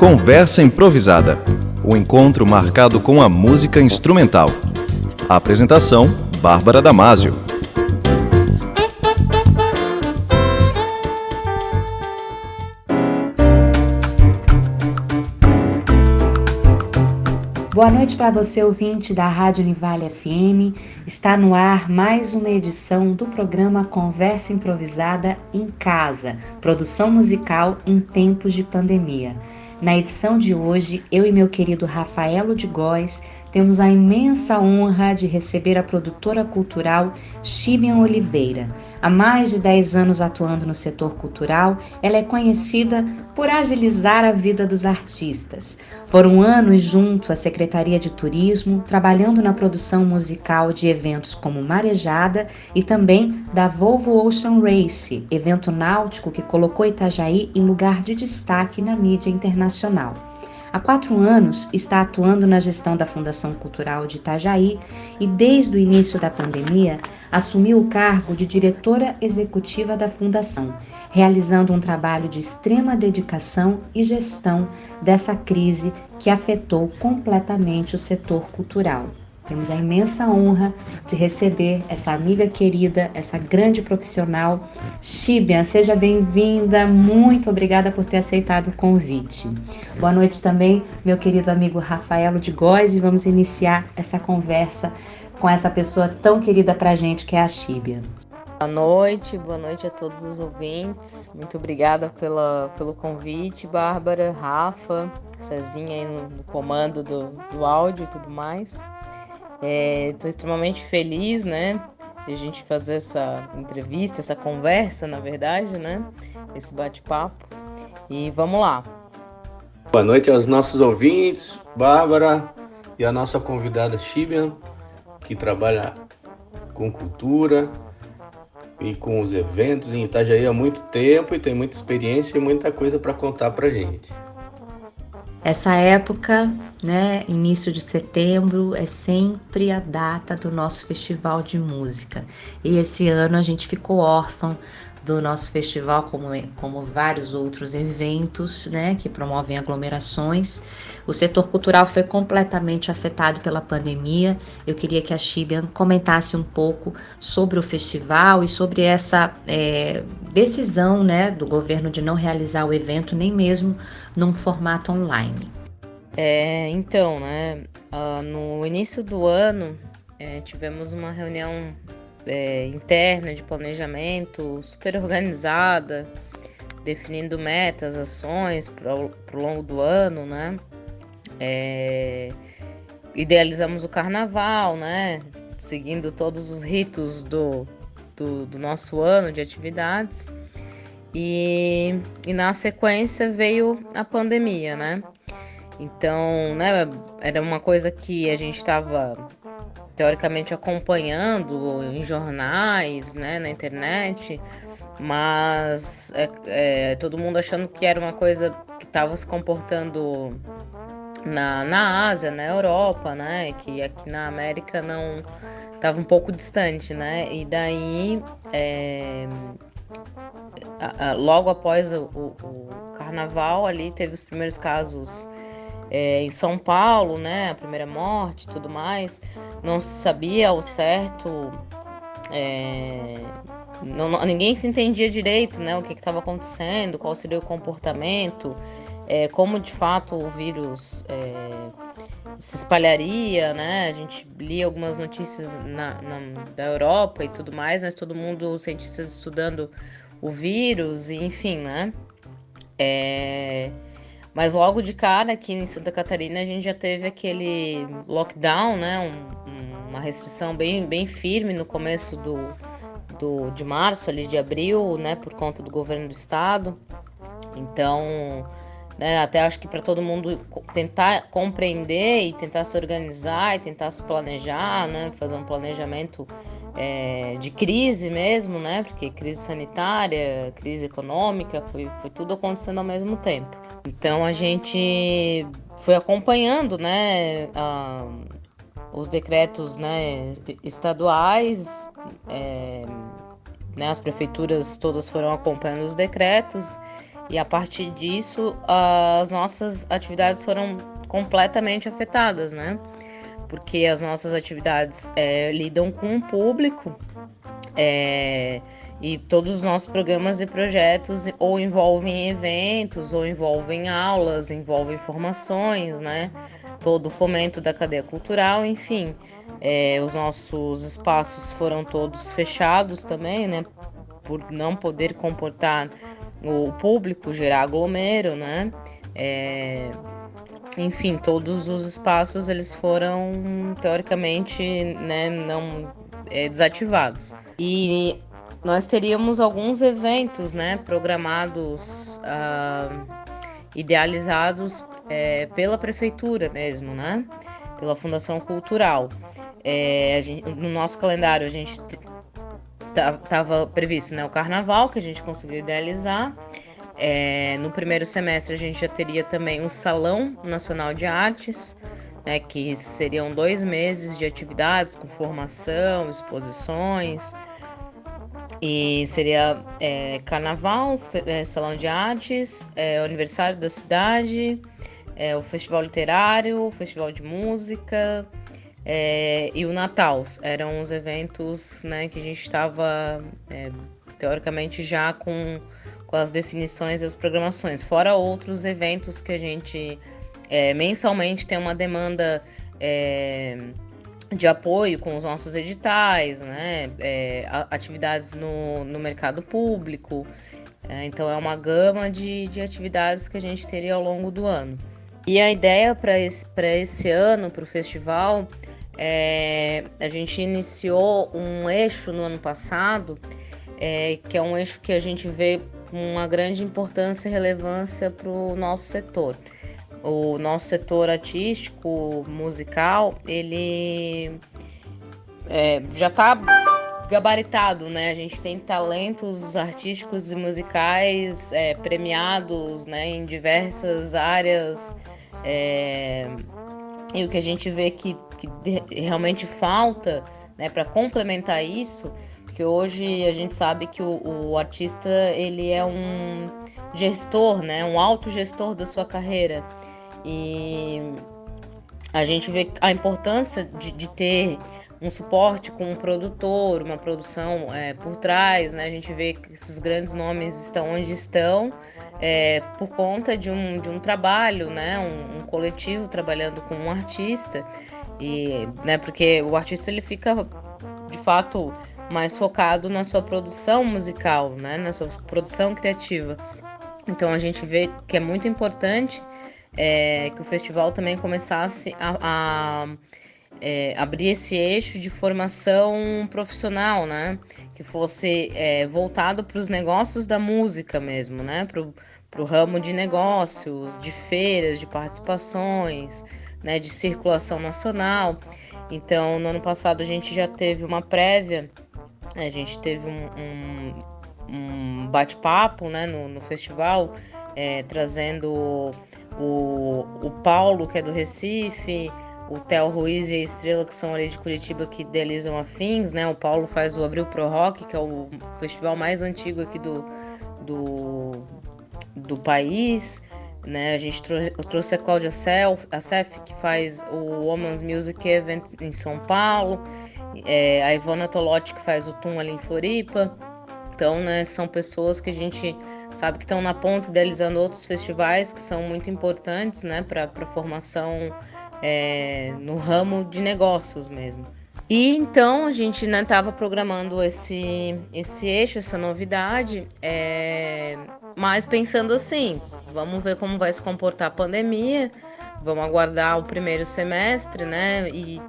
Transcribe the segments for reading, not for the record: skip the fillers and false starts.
Conversa Improvisada, o encontro marcado com a música instrumental. A apresentação, Bárbara Damasio. Boa noite para você, ouvinte da Rádio Univale FM. Está no ar mais uma edição do programa Conversa Improvisada em Casa, produção musical em tempos de pandemia. Na edição de hoje, eu e meu querido Rafaelo de Góes temos a imensa honra de receber a produtora cultural Chibian Oliveira. Há mais de 10 anos atuando no setor cultural, ela é conhecida por agilizar a vida dos artistas. Foram anos junto à Secretaria de Turismo, trabalhando na produção musical de eventos como Marejada e também da Volvo Ocean Race, evento náutico que colocou Itajaí em lugar de destaque na mídia internacional. Há 4 anos está atuando na gestão da Fundação Cultural de Itajaí e, desde o início da pandemia, assumiu o cargo de diretora executiva da Fundação, realizando um trabalho de extrema dedicação e gestão dessa crise que afetou completamente o setor cultural. Temos a imensa honra de receber essa amiga querida, essa grande profissional. Chibian, seja bem-vinda. Muito obrigada por ter aceitado o convite. Boa noite também, meu querido amigo Rafaelo de Góes, e vamos iniciar essa conversa com essa pessoa tão querida pra gente, que é a Chibian. Boa noite a todos os ouvintes. Muito obrigada pelo convite, Bárbara, Rafa, Cezinha aí no comando do áudio e tudo mais. Estou extremamente feliz, né, de a gente fazer essa entrevista, essa conversa, na verdade, né, esse bate-papo. E vamos lá. Boa noite aos nossos ouvintes, Bárbara, e a nossa convidada Chibian, que trabalha com cultura e com os eventos em Itajaí há muito tempo e tem muita experiência e muita coisa para contar para a gente. Essa época, né, início de setembro, é sempre a data do nosso festival de música. E esse ano a gente ficou órfão do nosso festival, como vários outros eventos, né, que promovem aglomerações. O setor cultural foi completamente afetado pela pandemia. Eu queria que a Chibian comentasse um pouco sobre o festival e sobre essa decisão, né, do governo de não realizar o evento, nem mesmo num formato online. Então, né, no início do ano, tivemos uma reunião interna de planejamento super organizada, definindo metas, ações para o longo do ano, né? Idealizamos o carnaval, né? Seguindo todos os ritos do nosso ano de atividades. E na sequência veio a pandemia, né? Então, né, era uma coisa que a gente estava teoricamente acompanhando em jornais, né, na internet, mas todo mundo achando que era uma coisa que estava se comportando na Ásia, na Europa, né, que aqui na América não estava um pouco distante, né, e daí logo após o carnaval ali teve os primeiros casos em São Paulo, né, a primeira morte e tudo mais. Não se sabia ao certo, ninguém se entendia direito, né, o que estava acontecendo, qual seria o comportamento, como de fato o vírus se espalharia, né? A gente lia algumas notícias da Europa e tudo mais, mas todo mundo, os cientistas estudando o vírus, enfim, né? Mas logo de cara, aqui em Santa Catarina, a gente já teve aquele lockdown, né? Uma restrição bem firme no começo de março, ali de abril, né? Por conta do governo do estado. Então, né, até acho que para todo mundo tentar compreender e tentar se organizar e tentar se planejar, né? Fazer um planejamento de crise mesmo, né? Porque crise sanitária, crise econômica, foi tudo acontecendo ao mesmo tempo. Então a gente foi acompanhando, né, os decretos, né, estaduais, né, as prefeituras todas foram acompanhando os decretos e a partir disso as nossas atividades foram completamente afetadas, né? Porque as nossas atividades lidam com o público, e todos os nossos programas e projetos ou envolvem eventos, ou envolvem aulas, envolvem formações, né? Todo o fomento da cadeia cultural, enfim. Os nossos espaços foram todos fechados também, né? Por não poder comportar o público, gerar aglomero, né? Enfim, todos os espaços eles foram teoricamente, né, não desativados. E nós teríamos alguns eventos, né, programados, idealizados pela prefeitura mesmo, né, pela Fundação Cultural. No nosso calendário a gente estava previsto, né, o Carnaval, que a gente conseguiu idealizar. No primeiro semestre a gente já teria também o Salão Nacional de Artes, né, que seriam 2 meses de atividades com formação, exposições, e seria Carnaval, Salão de Artes, Aniversário da Cidade, o Festival Literário, o Festival de Música e o Natal. Eram os eventos, né, que a gente estava teoricamente já com as definições e as programações, fora outros eventos que a gente mensalmente tem uma demanda de apoio com os nossos editais, né? Atividades no mercado público. Então é uma gama de atividades que a gente teria ao longo do ano. E a ideia para esse ano, para o festival, a gente iniciou um eixo no ano passado, que é um eixo que a gente vê uma grande importância e relevância para o nosso setor. O nosso setor artístico, musical, ele já está gabaritado, né? A gente tem talentos artísticos e musicais premiados, né, em diversas áreas, e o que a gente vê que realmente falta, né, para complementar isso, porque hoje a gente sabe que o artista ele é um gestor, né, um autogestor da sua carreira, e a gente vê a importância de ter um suporte com um produtor, uma produção por trás, né? A gente vê que esses grandes nomes estão onde estão por conta de um trabalho, né? Um coletivo trabalhando com um artista, e, né, porque o artista ele fica de fato mais focado na sua produção musical, né? Na sua produção criativa. Então a gente vê que é muito importante que o festival também começasse a abrir esse eixo de formação profissional, né? Que fosse voltado para os negócios da música mesmo, né? Para o ramo de negócios, de feiras, de participações, né? De circulação nacional. Então, no ano passado a gente já teve uma prévia, a gente teve um bate-papo, né? No festival, trazendo o Paulo, que é do Recife, o Theo Ruiz e a Estrela, que são ali de Curitiba, que idealizam afins, né? O Paulo faz o Abril Pro Rock, que é o festival mais antigo aqui do país, né? A gente trouxe a Cláudia Sef, que faz o Women's Music Event em São Paulo, a Ivana Tolotti, que faz o TUM ali em Floripa. Então, né, são pessoas que a gente sabe que estão na ponta idealizando outros festivais que são muito importantes, né, para a formação no ramo de negócios mesmo. E então a gente estava programando esse eixo, essa novidade, mas pensando assim, vamos ver como vai se comportar a pandemia, vamos aguardar o primeiro semestre, né, e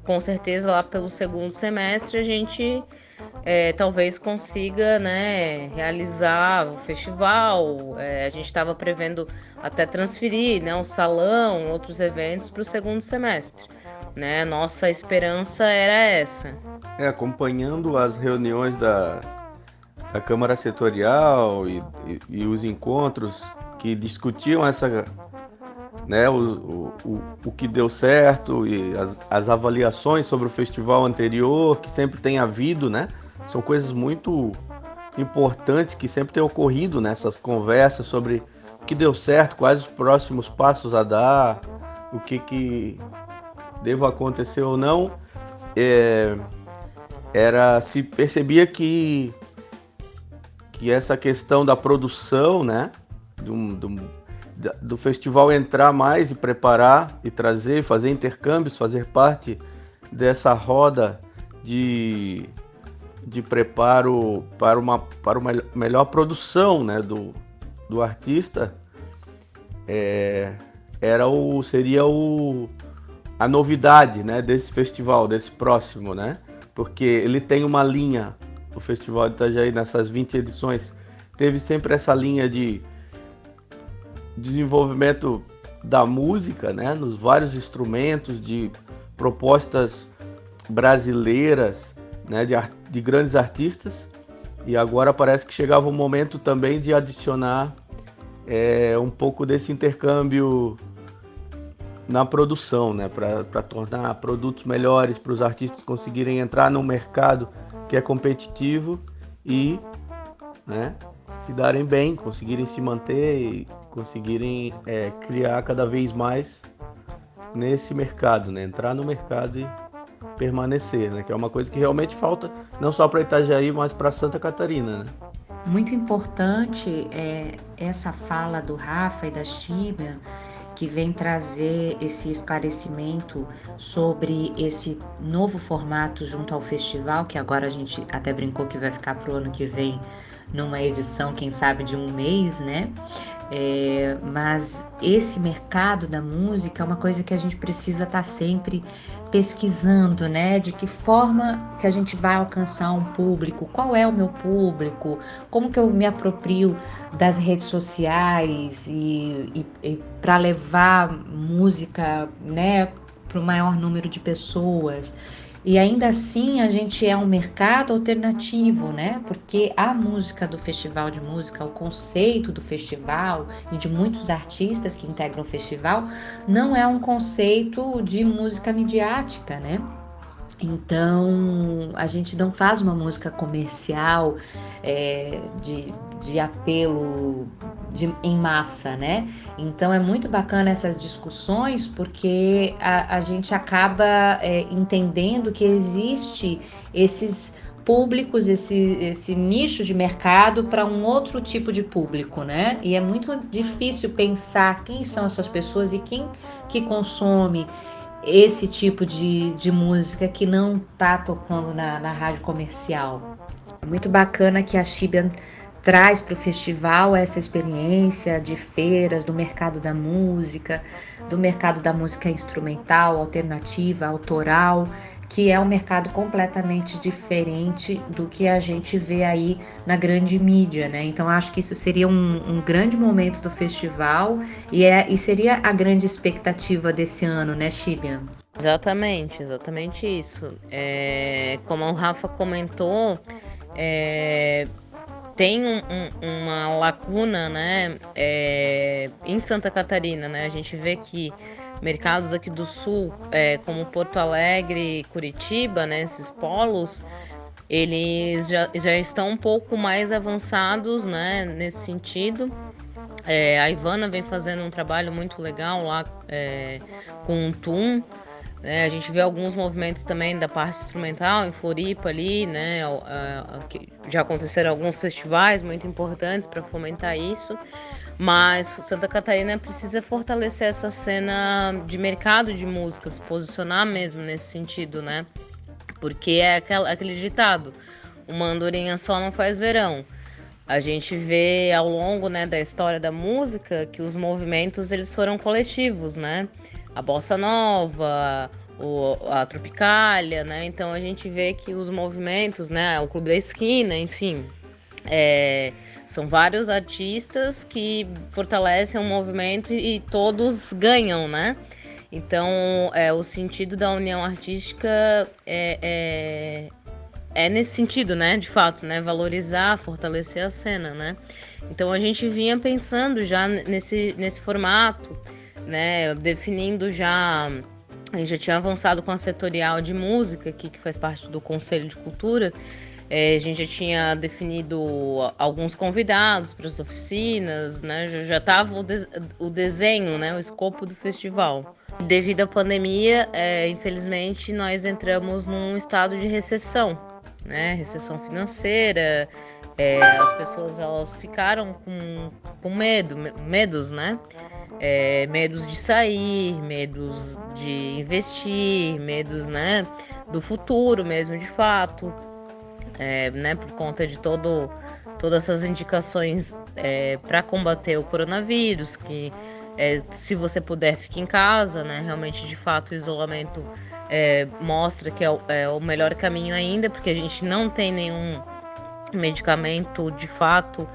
com certeza lá pelo segundo semestre a gente talvez consiga, né, realizar o festival. A gente estava prevendo até transferir, né, o salão, outros eventos para o segundo semestre, né? Nossa esperança era essa. Acompanhando as reuniões da Câmara Setorial e os encontros que discutiam essa, né, o que deu certo e as avaliações sobre o festival anterior, que sempre tem havido, né? São coisas muito importantes que sempre têm ocorrido nessas conversas sobre o que deu certo, quais os próximos passos a dar, o que deva acontecer ou não, se percebia que essa questão da produção, né, do festival entrar mais e preparar e trazer, fazer intercâmbios, fazer parte dessa roda de preparo para uma melhor produção, né, do artista, seria a novidade, né, desse festival, desse próximo, né, porque ele tem uma linha, o Festival de Itajaí, nessas 20 edições, teve sempre essa linha de desenvolvimento da música, né, nos vários instrumentos, de propostas brasileiras, né, de grandes artistas, e agora parece que chegava o momento também de adicionar um pouco desse intercâmbio na produção, né, para tornar produtos melhores, para os artistas conseguirem entrar num mercado que é competitivo e, né, se darem bem, conseguirem se manter e conseguirem criar cada vez mais nesse mercado, né, entrar no mercado e permanecer, né, que é uma coisa que realmente falta não só para Itajaí, mas para Santa Catarina, né. Muito importante essa fala do Rafa e da Shibia, que vem trazer esse esclarecimento sobre esse novo formato junto ao festival, que agora a gente até brincou que vai ficar para o ano que vem numa edição, quem sabe, de um mês, né? Mas esse mercado da música é uma coisa que a gente precisa estar sempre pesquisando, né? De que forma que a gente vai alcançar um público, qual é o meu público, como que eu me aproprio das redes sociais e para levar música, né, para o maior número de pessoas. E ainda assim a gente é um mercado alternativo, né? Porque a música do festival de música, o conceito do festival e de muitos artistas que integram o festival, não é um conceito de música midiática, né? Então, a gente não faz uma música comercial de apelo em massa, né? Então, é muito bacana essas discussões porque a gente acaba entendendo que existe esses públicos, esse nicho de mercado para um outro tipo de público, né? E é muito difícil pensar quem são essas pessoas e quem que consome esse tipo de música que não está tocando na rádio comercial. É muito bacana que a Shibia traz para o festival essa experiência de feiras, do mercado da música instrumental, alternativa, autoral, que é um mercado completamente diferente do que a gente vê aí na grande mídia, né? Então acho que isso seria um grande momento do festival e seria a grande expectativa desse ano, né, Shibia? Exatamente isso. Como o Rafa comentou, tem uma lacuna, né, em Santa Catarina, né? A gente vê que mercados aqui do sul, como Porto Alegre, Curitiba, né, esses polos, eles já estão um pouco mais avançados, né, nesse sentido. A Ivana vem fazendo um trabalho muito legal lá com o TUM. A gente vê alguns movimentos também da parte instrumental em Floripa ali, né? Já aconteceram alguns festivais muito importantes para fomentar isso, mas Santa Catarina precisa fortalecer essa cena de mercado de música, se posicionar mesmo nesse sentido, né? Porque é aquele ditado, uma andorinha só não faz verão. A gente vê ao longo, né, da história da música que os movimentos eles foram coletivos, né? A bossa nova, a tropicália, né? Então a gente vê que os movimentos, né, o Clube da Esquina, enfim, são vários artistas que fortalecem o movimento e todos ganham, né? Então o sentido da união artística é nesse sentido, né, de fato, né, valorizar, fortalecer a cena, né? Então a gente vinha pensando já nesse formato, né, definindo já, a gente já tinha avançado com a setorial de música aqui, que faz parte do Conselho de Cultura, A gente já tinha definido alguns convidados para as oficinas, né? Já estava o desenho, né? O escopo do festival. Devido à pandemia, infelizmente, nós entramos num estado de recessão, né? Recessão financeira. As pessoas elas ficaram com medos, né? Medos de sair, medos de investir, medos, né? Do futuro mesmo, de fato. Né, por conta de todas essas indicações para combater o coronavírus, que se você puder, fique em casa, né? Realmente, de fato, o isolamento mostra que é o melhor caminho ainda, porque a gente não tem nenhum medicamento, de fato,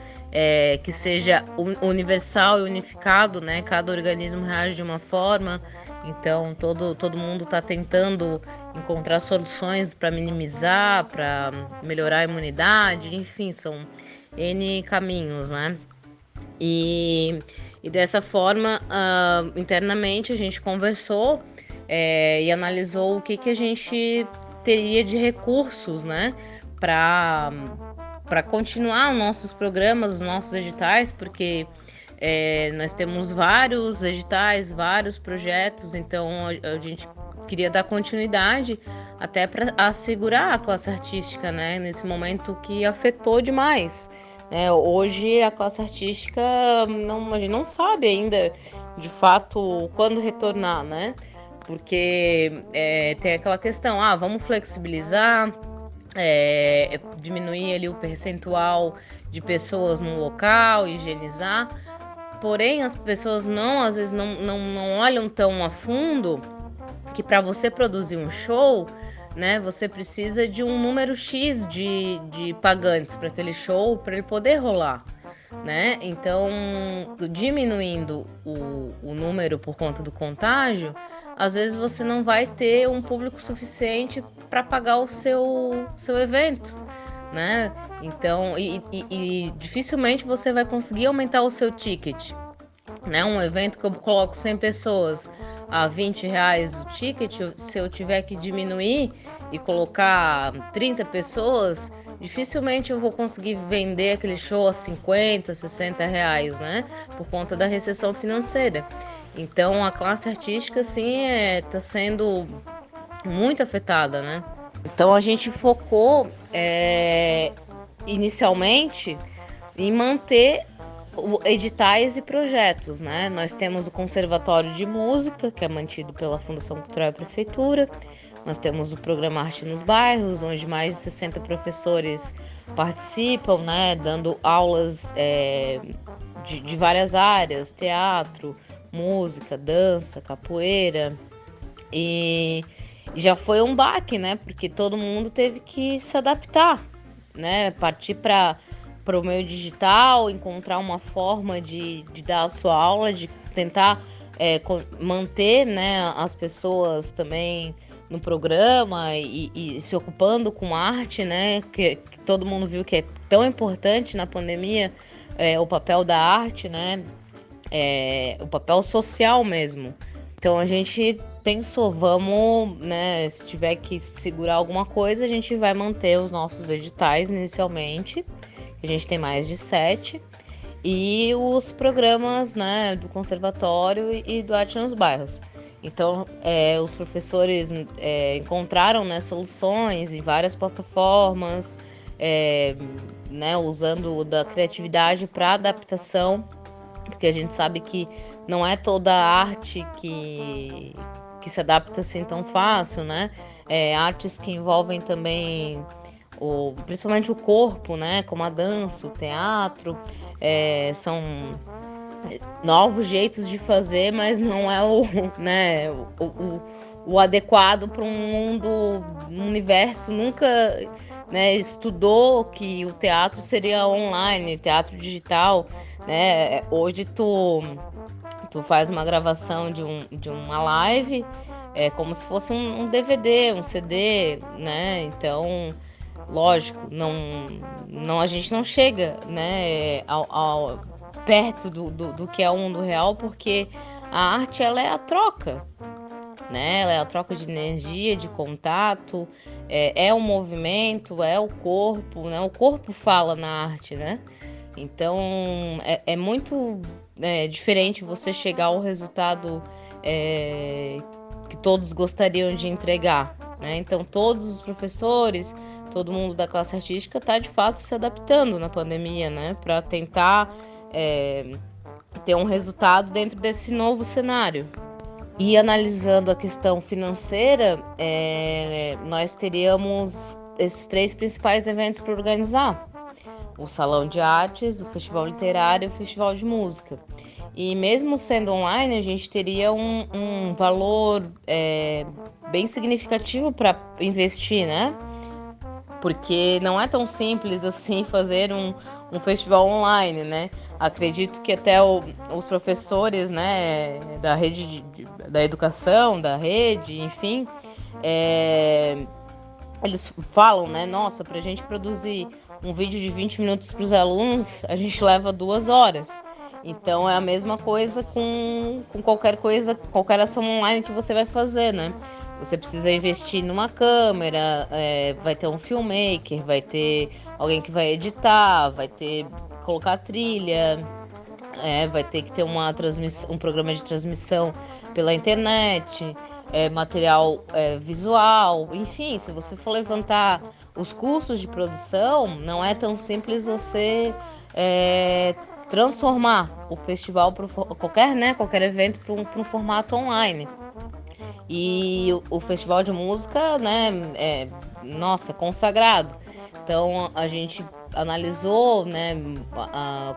que seja universal e unificado, né? Cada organismo reage de uma forma, então todo mundo está tentando encontrar soluções para minimizar, para melhorar a imunidade, enfim, são N caminhos, né? E dessa forma, internamente a gente conversou e analisou o que a gente teria de recursos, né? Para continuar os nossos programas, os nossos editais, porque nós temos vários editais, vários projetos, então a gente queria dar continuidade até para assegurar a classe artística, né, nesse momento que afetou demais. Hoje a classe artística, a gente não sabe ainda, de fato, quando retornar, né? Porque tem aquela questão, vamos flexibilizar, diminuir ali o percentual de pessoas no local, higienizar. Porém, as pessoas às vezes não olham tão a fundo que para você produzir um show, né, você precisa de um número X de pagantes para aquele show, para ele poder rolar, né? Então, diminuindo o número por conta do contágio, às vezes você não vai ter um público suficiente para pagar o seu evento, né? Então, e dificilmente você vai conseguir aumentar o seu ticket, né? Um evento que eu coloco 100 pessoas a R$20 o ticket, se eu tiver que diminuir e colocar 30 pessoas, dificilmente eu vou conseguir vender aquele show a R$50, R$60, né? Por conta da recessão financeira. Então, a classe artística, sim, está sendo muito afetada, né? Então, a gente focou inicialmente em manter editais e projetos, né? Nós temos o Conservatório de Música, que é mantido pela Fundação Cultural e Prefeitura. Nós temos o programa Arte nos Bairros, onde mais de 60 professores participam, né? Dando aulas de várias áreas, teatro, música, dança, capoeira. E já foi um baque, né? Porque todo mundo teve que se adaptar, né? Partir para o meio digital, encontrar uma forma de dar a sua aula, de tentar manter, né, as pessoas também no programa e se ocupando com arte, né? Que todo mundo viu que é tão importante na pandemia o papel da arte, né? O papel social mesmo. Então a gente pensou, vamos, né, se tiver que segurar alguma coisa, a gente vai manter os nossos editais inicialmente, a gente tem mais de 7, e os programas, né, do conservatório e do Arte nos Bairros. Então, os professores encontraram, né, soluções em várias plataformas, né, usando da criatividade para adaptação, porque a gente sabe que não é toda arte que se adapta assim tão fácil, né? Artes que envolvem também principalmente o corpo, né? Como a dança, o teatro, são novos jeitos de fazer, mas não é o adequado para um universo. Nunca, né, estudou que o teatro seria online, teatro digital, né? Hoje tu faz uma gravação de uma live, como se fosse um DVD, um CD, né? Então, lógico, a gente não chega, né, perto do que é o mundo real, porque a arte, ela é a troca, né? Ela é a troca de energia, de contato, é um movimento, é o corpo, né? O corpo fala na arte, né? Então é muito diferente você chegar ao resultado que todos gostariam de entregar, né? Então todos os professores, todo mundo da classe artística está de fato se adaptando na pandemia, né? Para tentar ter um resultado dentro desse novo cenário. E analisando a questão financeira, nós teríamos esses 3 principais eventos para organizar: o Salão de Artes, o Festival Literário e o Festival de Música. E mesmo sendo online, a gente teria um valor bem significativo para investir, né? Porque não é tão simples assim fazer um festival online, né? Acredito que até os professores, né, da rede da educação, da rede, enfim, eles falam, né? Nossa, para a gente produzir um vídeo de 20 minutos para os alunos, a gente leva 2 horas. Então é a mesma coisa com qualquer coisa, qualquer ação online que você vai fazer, né? Você precisa investir numa câmera, vai ter um filmmaker, vai ter alguém que vai editar, vai ter colocar trilha, vai ter que ter um programa de transmissão pela internet, material visual, enfim, se você for levantar os custos de produção, não é tão simples você transformar o festival para qualquer evento para um formato online. E o festival de música, né, nossa, consagrado. Então a gente analisou, né,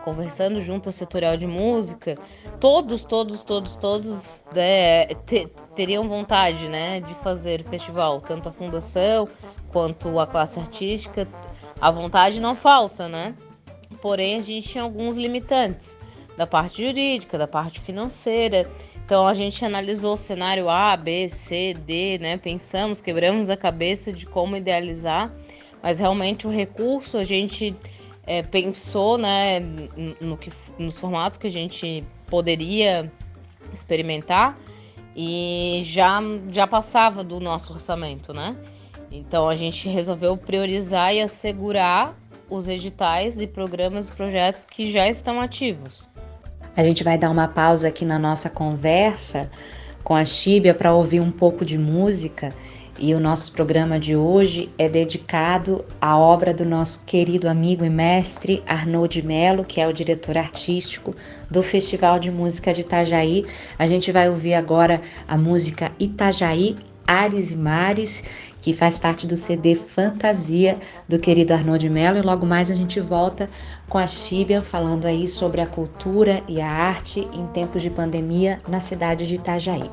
conversando junto ao setorial de música, todos teriam vontade, né, de fazer festival, tanto a fundação quanto a classe artística. A vontade não falta, né? Porém, a gente tinha alguns limitantes da parte jurídica, da parte financeira. Então, a gente analisou o cenário A, B, C, D, né? Pensamos, quebramos a cabeça de como idealizar, mas realmente o recurso a gente pensou, né, nos formatos que a gente poderia experimentar e já passava do nosso orçamento, né? Então, a gente resolveu priorizar e assegurar os editais e programas e projetos que já estão ativos. A gente vai dar uma pausa aqui na nossa conversa com a Shibia para ouvir um pouco de música, e o nosso programa de hoje é dedicado à obra do nosso querido amigo e mestre Arnaud de Mello, que é o diretor artístico do Festival de Música de Itajaí. A gente vai ouvir agora a música Itajaí, Ares e Mares, que faz parte do CD Fantasia do querido Arnaud de Mello, e logo mais a gente volta com a Shibia falando aí sobre a cultura e a arte em tempos de pandemia na cidade de Itajaí.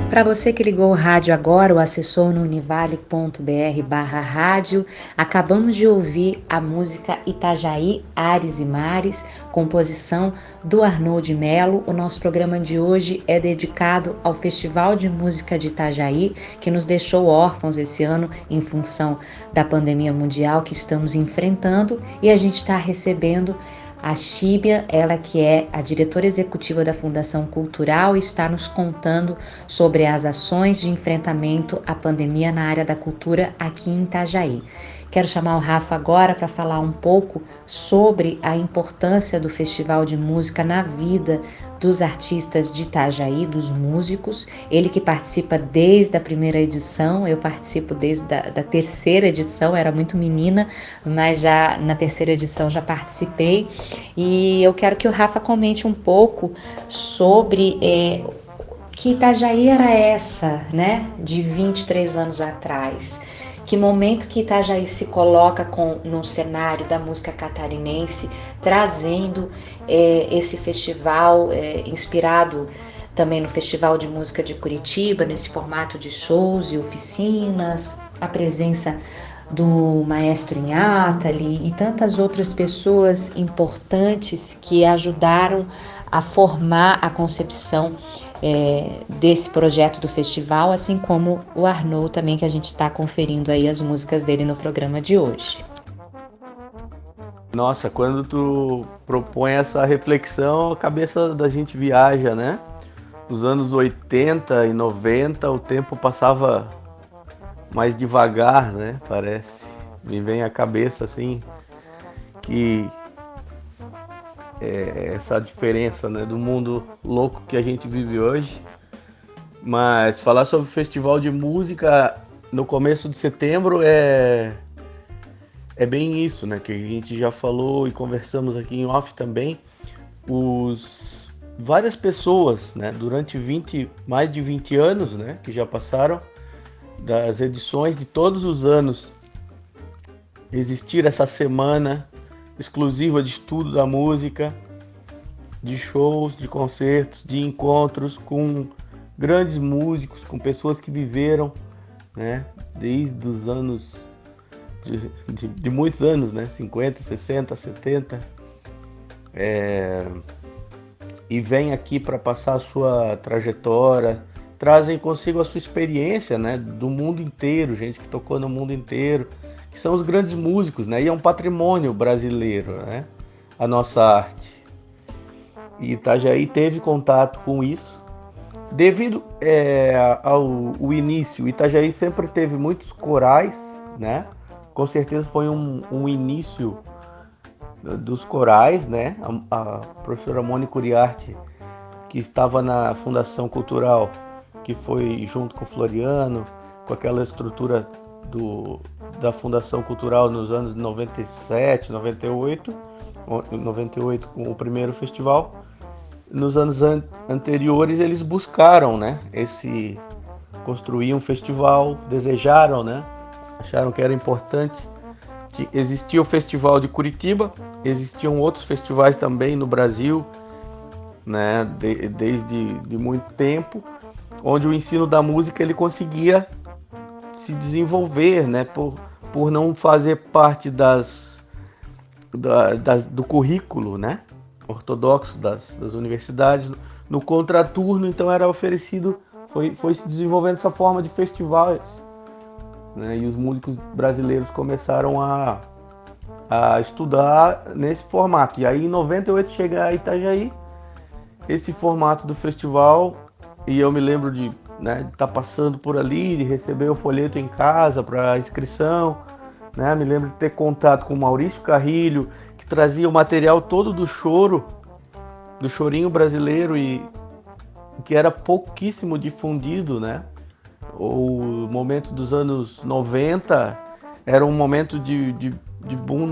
Para você que ligou o rádio agora, ou acessou no univale.br/rádio, acabamos de ouvir a música Itajaí, Ares e Mares, composição do Arnold Melo. O nosso programa de hoje é dedicado ao Festival de Música de Itajaí, que nos deixou órfãos esse ano em função da pandemia mundial que estamos enfrentando, e a gente está recebendo a Chíbia, ela que é a diretora executiva da Fundação Cultural, está nos contando sobre as ações de enfrentamento à pandemia na área da cultura aqui em Itajaí. Quero chamar o Rafa agora para falar um pouco sobre a importância do Festival de Música na vida dos artistas de Itajaí, dos músicos. Ele que participa desde a primeira edição, eu participo desde da terceira edição, era muito menina, mas já na terceira edição já participei. E eu quero que o Rafa comente um pouco sobre que Itajaí era essa, né, de 23 anos atrás. Que momento que Itajaí se coloca no cenário da música catarinense, trazendo esse festival inspirado também no Festival de Música de Curitiba, nesse formato de shows e oficinas, a presença do maestro Inhatali e tantas outras pessoas importantes que ajudaram a formar a concepção desse projeto do festival, assim como o Arnaud também, que a gente está conferindo aí as músicas dele no programa de hoje. Nossa, quando tu propõe essa reflexão, a cabeça da gente viaja, né? Nos anos 80 e 90, o tempo passava mais devagar, né? Parece. Me vem à cabeça, assim, que essa diferença, né, do mundo louco que a gente vive hoje. Mas falar sobre o Festival de Música no começo de setembro é bem isso, né, que a gente já falou e conversamos aqui em off também. Várias pessoas, né, durante mais de 20 anos, né, que já passaram das edições de todos os anos, existir essa semana exclusiva de estudo da música, de shows, de concertos, de encontros com grandes músicos, com pessoas que viveram, né, desde os anos, de muitos anos, né, 50, 60, 70, e vem aqui para passar a sua trajetória, trazem consigo a sua experiência, né, do mundo inteiro, gente que tocou no mundo inteiro, que são os grandes músicos, né? E é um patrimônio brasileiro, né? A nossa arte. E Itajaí teve contato com isso. Devido ao início, Itajaí sempre teve muitos corais, né? Com certeza foi um início dos corais, né? A professora Mônica Uriarte, que estava na Fundação Cultural, que foi junto com o Floriano, com aquela estrutura da Fundação Cultural nos anos 97, 98 com o primeiro festival. Nos anos anteriores eles buscaram, né, construir um festival, desejaram, né, acharam que era importante. Existia o Festival de Curitiba, existiam outros festivais também no Brasil, né, desde muito tempo, onde o ensino da música ele conseguia se desenvolver, né, por não fazer parte do currículo, né, ortodoxo das universidades. No contraturno, então, era oferecido, foi se desenvolvendo essa forma de festivais, né, e os músicos brasileiros começaram a estudar nesse formato. E aí, em 98, chega a Itajaí, esse formato do festival, e eu me lembro de estar passando por ali, de receber o folheto em casa para inscrição, né, me lembro de ter contato com o Maurício Carrilho, que trazia o material todo do choro, do chorinho brasileiro, e que era pouquíssimo difundido, né? O momento dos anos 90 era um momento de boom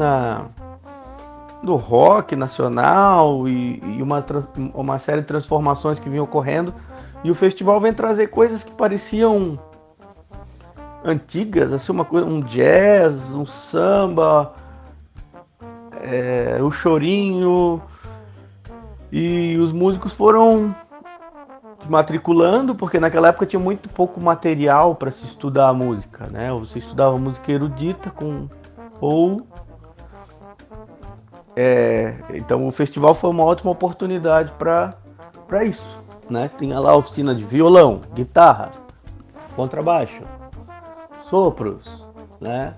do rock nacional e uma série de transformações que vinham ocorrendo, e o festival vem trazer coisas que pareciam antigas, assim, um jazz, um samba, o chorinho, e os músicos foram se matriculando, porque naquela época tinha muito pouco material para se estudar a música, né? Você estudava música erudita então o festival foi uma ótima oportunidade para isso, né? Tinha lá a oficina de violão, guitarra, contrabaixo, sopros, né?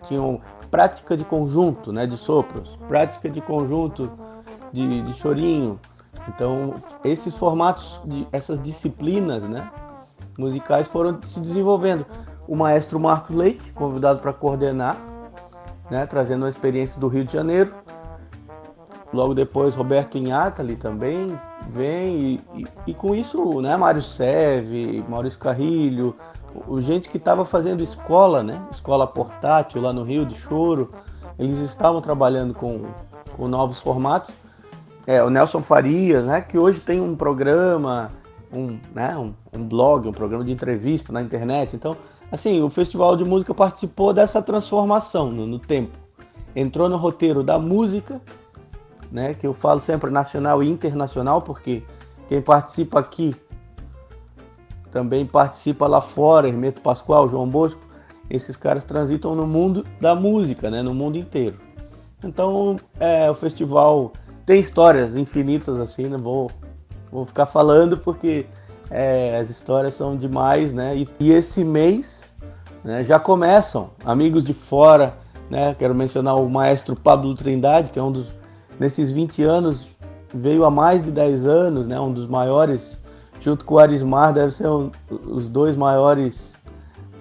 Tinham prática de conjunto, né, de sopros, prática de conjunto de chorinho. Então, esses formatos, essas disciplinas, né, musicais foram se desenvolvendo. O maestro Marcos Leite, convidado para coordenar, né, trazendo uma experiência do Rio de Janeiro. Logo depois, Roberto Inhatali também vem, e com isso, né, Mário Seve, Maurício Carrilho, gente que estava fazendo escola, né, escola portátil lá no Rio de Choro, eles estavam trabalhando com novos formatos. O Nelson Farias, né, que hoje tem um programa, um blog, um programa de entrevista na internet. Então, assim, o Festival de Música participou dessa transformação no tempo. Entrou no roteiro da música, né, que eu falo sempre nacional e internacional, porque quem participa aqui também participa lá fora, Hermeto Pascoal, João Bosco. Esses caras transitam no mundo da música, né, no mundo inteiro. Então, o festival tem histórias infinitas, assim, né? Vou ficar falando porque as histórias são demais, né? E esse mês, né, já começam amigos de fora, né? Quero mencionar o maestro Pablo Trindade, que é nesses 20 anos, veio há mais de 10 anos, né? Um dos maiores, junto com o Arismar, deve ser os dois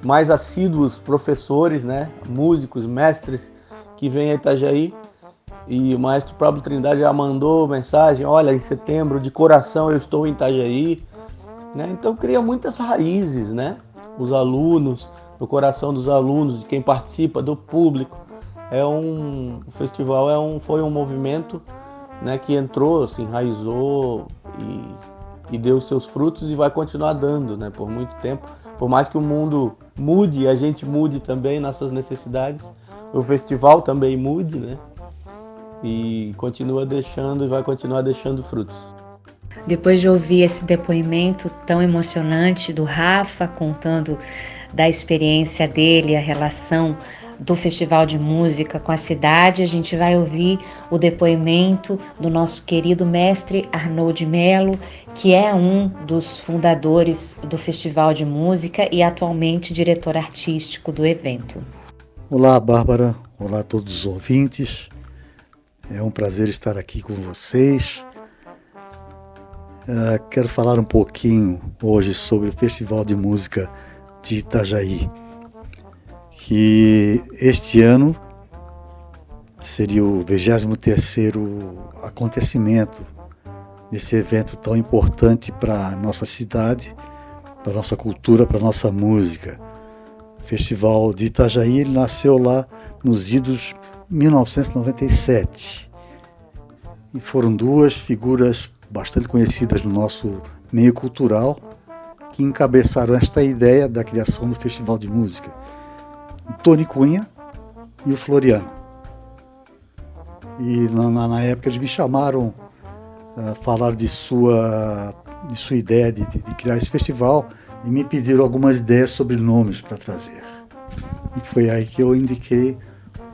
mais assíduos professores, né? Músicos, mestres, que vêm a Itajaí. E o maestro Pablo Trindade já mandou mensagem: olha, em setembro, de coração, eu estou em Itajaí, né? Então cria muitas raízes, né? Os alunos, no coração dos alunos, de quem participa, do público. O festival foi um movimento, né, que entrou, se enraizou e deu seus frutos, e vai continuar dando, né, por muito tempo. Por mais que o mundo mude, a gente mude também nossas necessidades, o festival também mude, né? E vai continuar deixando frutos. Depois de ouvir esse depoimento tão emocionante do Rafa, contando da experiência dele, a relação do Festival de Música com a cidade, a gente vai ouvir o depoimento do nosso querido mestre Arnold Melo, que é um dos fundadores do Festival de Música e atualmente diretor artístico do evento. Olá, Bárbara. Olá a todos os ouvintes. É um prazer estar aqui com vocês. Quero falar um pouquinho hoje sobre o Festival de Música de Itajaí, que este ano seria o 23º acontecimento desse evento tão importante para a nossa cidade, para a nossa cultura, para a nossa música. O Festival de Itajaí ele nasceu lá nos idos 1997 e foram duas figuras bastante conhecidas no nosso meio cultural que encabeçaram esta ideia da criação do Festival de Música, o Tony Cunha e o Floriano. E na época eles me chamaram, falaram de sua ideia de criar esse festival e me pediram algumas ideias sobre nomes para trazer. E foi aí que eu indiquei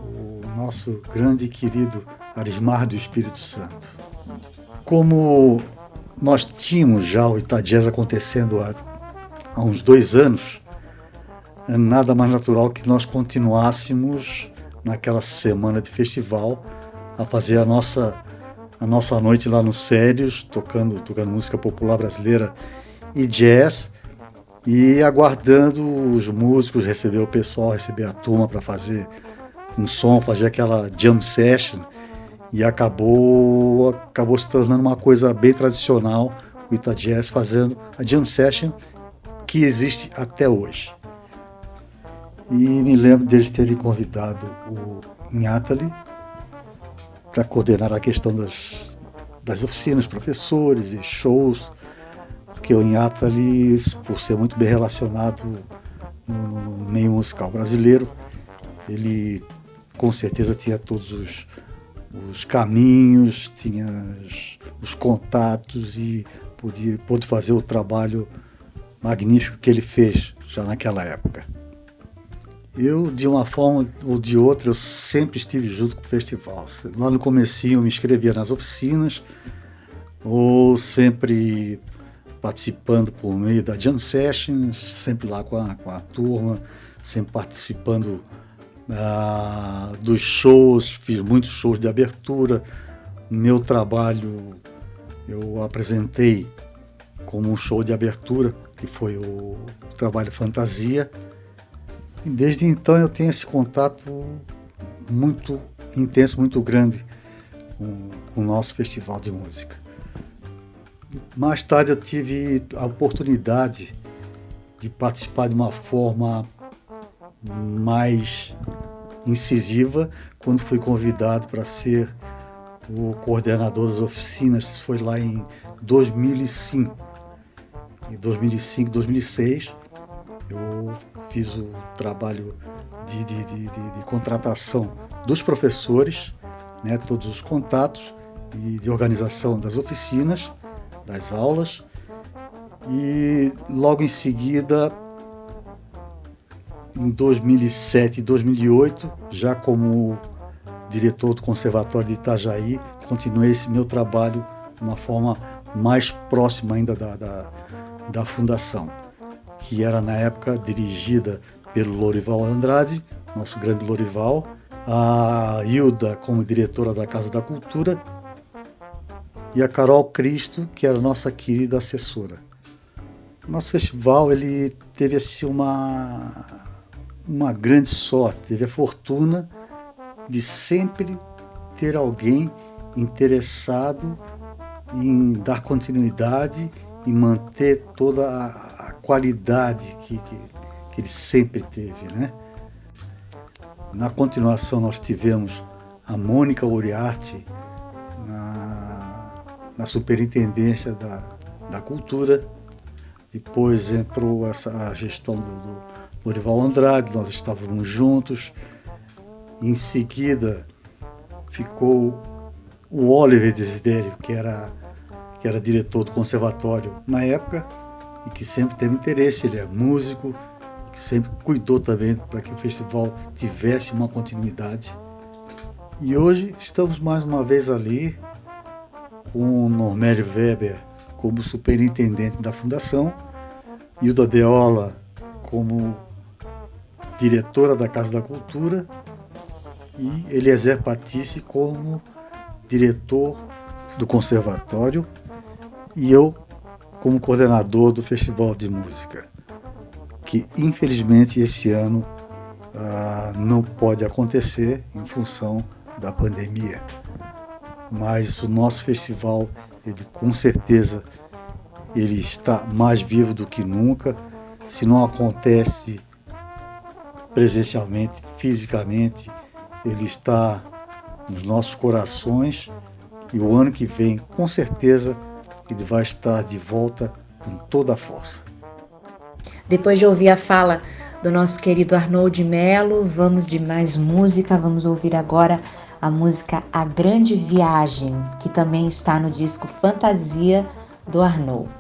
o nosso grande e querido Arismar do Espírito Santo. Como nós tínhamos já o Itajazz acontecendo há uns 2 anos, é nada mais natural que nós continuássemos naquela semana de festival a fazer a nossa noite lá no Sérios, tocando música popular brasileira e jazz, e aguardando os músicos, receber o pessoal, receber a turma para fazer um som, fazer aquela jam session, e acabou se tornando uma coisa bem tradicional, o Itajazz fazendo a jam session que existe até hoje. E me lembro deles terem convidado o Inhatali para coordenar a questão das oficinas, professores e shows, porque o Inhatali, por ser muito bem relacionado no meio musical brasileiro, ele com certeza tinha todos os caminhos, tinha os contatos e pôde fazer o trabalho magnífico que ele fez já naquela época. Eu, de uma forma ou de outra, eu sempre estive junto com o festival. Lá no comecinho eu me inscrevia nas oficinas, ou sempre participando por meio da jam session, sempre lá com a turma, sempre participando dos shows, fiz muitos shows de abertura. Meu trabalho eu apresentei como um show de abertura, que foi o trabalho Fantasia. E desde então eu tenho esse contato muito intenso, muito grande com o nosso festival de música. Mais tarde eu tive a oportunidade de participar de uma forma mais incisiva quando fui convidado para ser o coordenador das oficinas. Isso foi lá em 2005. Em 2005, 2006, eu fiz o trabalho de contratação dos professores, né, todos os contatos, e de organização das oficinas, das aulas, e logo em seguida, em 2007 e 2008, já como diretor do Conservatório de Itajaí, continuei esse meu trabalho de uma forma mais próxima ainda da fundação, que era na época dirigida pelo Lorival Andrade, nosso grande Lorival, a Hilda como diretora da Casa da Cultura e a Carol Cristo, que era nossa querida assessora. Nosso festival ele teve assim, uma grande sorte, teve a fortuna de sempre ter alguém interessado em dar continuidade e manter toda a qualidade que ele sempre teve, né? Na continuação nós tivemos a Mônica Uriarte na superintendência da cultura. Depois entrou a gestão do Lorival Andrade, nós estávamos juntos. Em seguida ficou o Oliver Desidério, que era diretor do conservatório na época e que sempre teve interesse. Ele é músico, que sempre cuidou também para que o festival tivesse uma continuidade. E hoje estamos mais uma vez ali com o Normélio Weber como superintendente da fundação, Hilda Deola como diretora da Casa da Cultura e Eliezer Patice como diretor do conservatório e eu como coordenador do Festival de Música, que infelizmente esse ano não pode acontecer em função da pandemia. Mas o nosso festival, ele com certeza, ele está mais vivo do que nunca. Se não acontece presencialmente, fisicamente, ele está nos nossos corações, e o ano que vem, com certeza, ele vai estar de volta com toda a força. Depois de ouvir a fala do nosso querido Arnold Melo, vamos de mais música. Vamos ouvir agora a música A Grande Viagem, que também está no disco Fantasia do Arnold.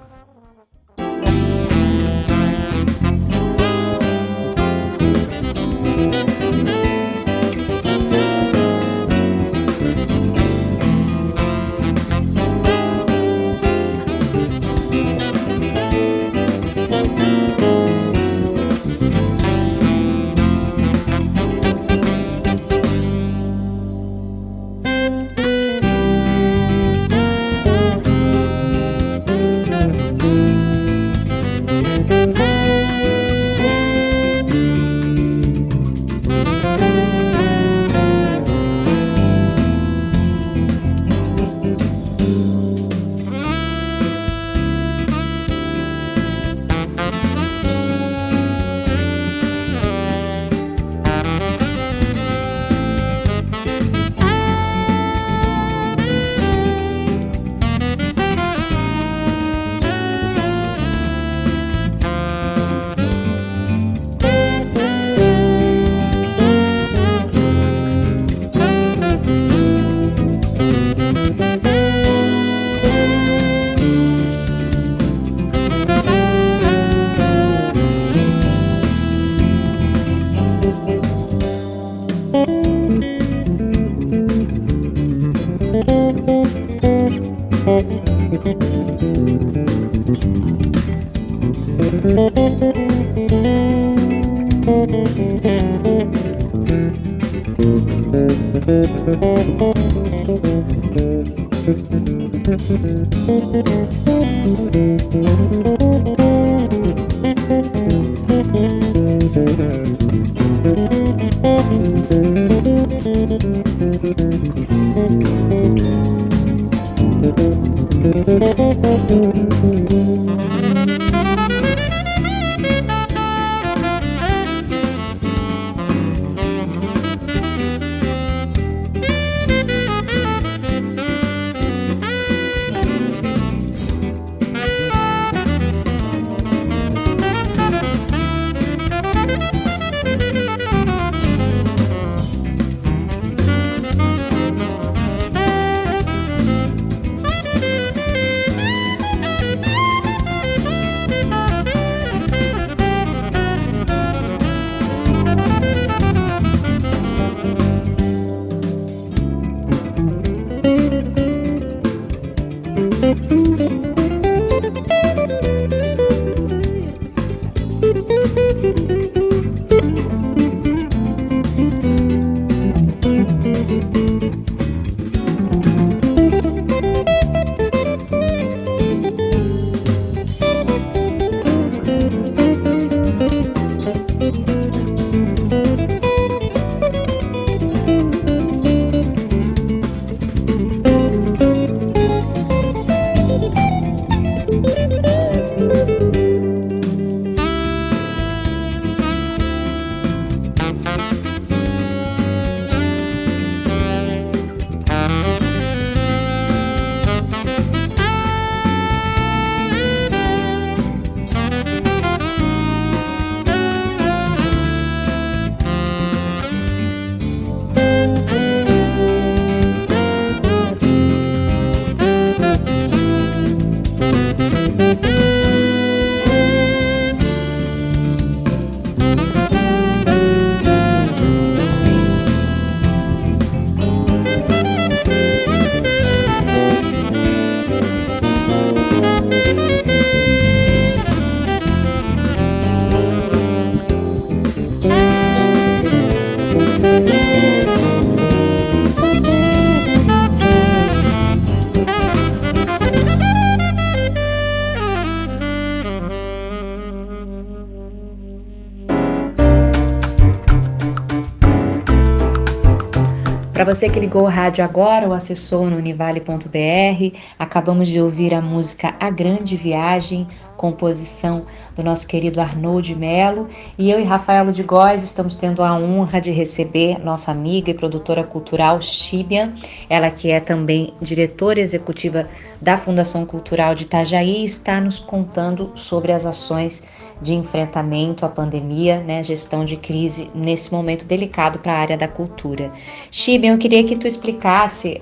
Para você que ligou o rádio agora ou acessou no univale.br, acabamos de ouvir a música A Grande Viagem, composição do nosso querido Arnold Melo, e eu e Rafaelo de Góes estamos tendo a honra de receber nossa amiga e produtora cultural Xibian, ela que é também diretora executiva da Fundação Cultural de Itajaí, está nos contando sobre as ações de enfrentamento à pandemia, né, gestão de crise nesse momento delicado para a área da cultura. Xibian, eu queria que tu explicasse